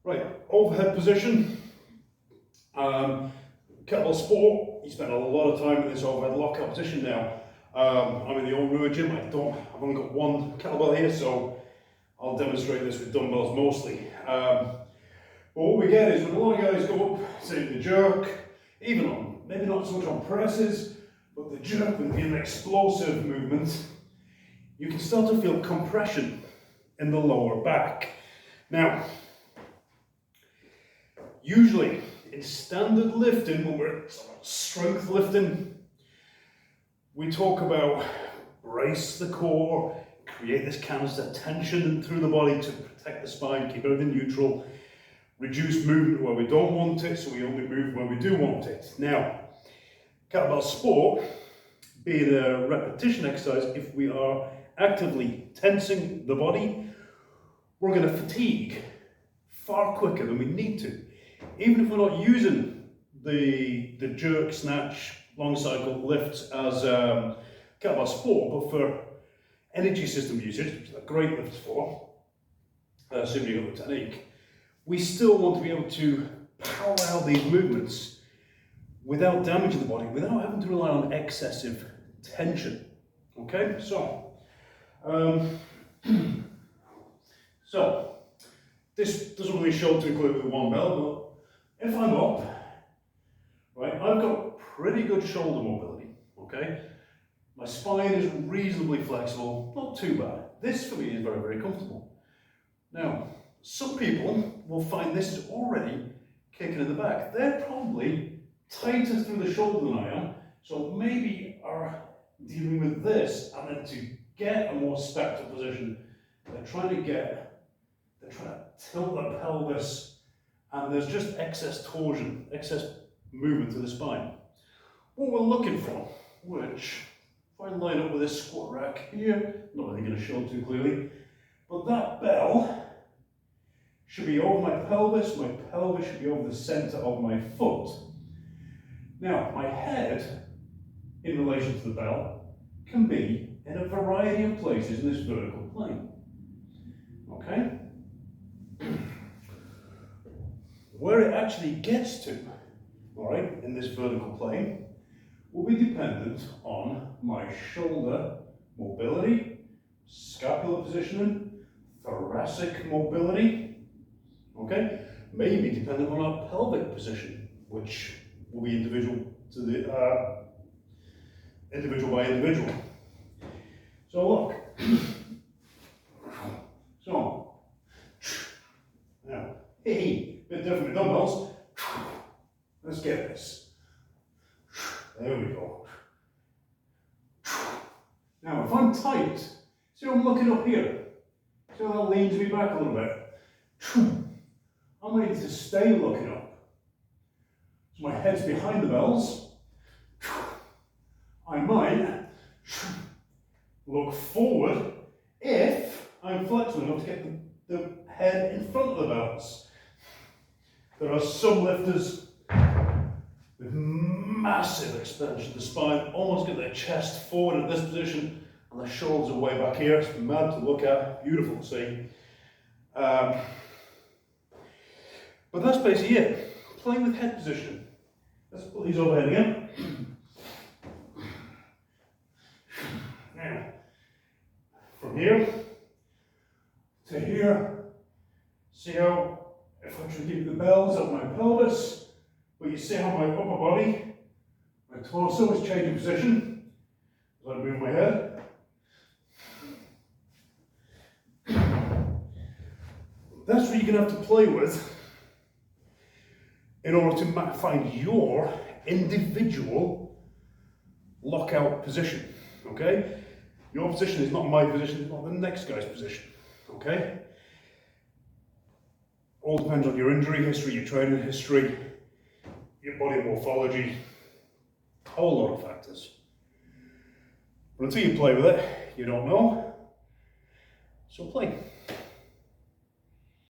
Right, overhead position. Kettlebell sport, you spend a lot of time in this overhead lockout position now. I'm in the old Ruhr gym. I've only got one kettlebell here, so I'll demonstrate this with dumbbells mostly. But what we get is when a lot of guys go up, say the jerk, even on, maybe not so much on presses, but the jerk with an explosive movement, you can start to feel compression in the lower back. Now, usually in standard lifting, when we're strength lifting, we talk about brace the core, create this canister tension through the body to protect the spine, keep everything neutral, reduce movement where we don't want it, so we only move where we do want it. Now, kettlebell sport, being a repetition exercise, if we are actively tensing the body, we're going to fatigue far quicker than we need to. Even if we're not using the jerk, snatch, long cycle lifts as kettlebell sport, but for energy system usage, which they're great lifts for, assuming you've got the technique, we still want to be able to power out these movements without damaging the body, without having to rely on excessive tension. Okay, so this doesn't really show too clearly with one bell, but if I'm up, right, I've got pretty good shoulder mobility, okay? My spine is reasonably flexible, not too bad. This for me is very, very comfortable. Now, some people will find this is already kicking in the back. They're probably tighter through the shoulder than I am, so maybe are dealing with this, and then to get a more stacked up position, they're trying to tilt the pelvis, and there's just excess torsion, excess movement to the spine. What we're looking for, which, if I line up with this squat rack here, not really going to show too clearly, but that bell should be over my pelvis should be over the center of my foot. Now, my head, in relation to the bell, can be in a variety of places in this vertical plane. Okay? Where it actually gets to, all right, in this vertical plane, will be dependent on my shoulder mobility, scapular positioning, thoracic mobility, okay? Maybe dependent on our pelvic position, which will be individual to the individual by individual. So look. So now, hey, bit different with dumbbells. Let's get this. There we go. Now, if I'm tight, see I'm looking up here. See how that leans me back a little bit. I'm ready to stay looking up. So my head's behind the bells. I might look forward if I'm flexible enough to get the head in front of the bells. There are some lifters with massive expansion of the spine, almost get their chest forward in this position, and their shoulders are way back here. It's mad to look at, beautiful to see. But that's basically it. Playing with head position. Let's put these overhead again. Now, from here to here, see how, if I try to keep the bells up my pelvis, but you see how my upper body, my torso is changing position as I move my head. That's what you're going to have to play with in order to find your individual lockout position, okay? Your position is not my position, it's not the next guy's position, okay? All depends on your injury history, your training history, your body morphology, a whole lot of factors. But until you play with it, you don't know. So play.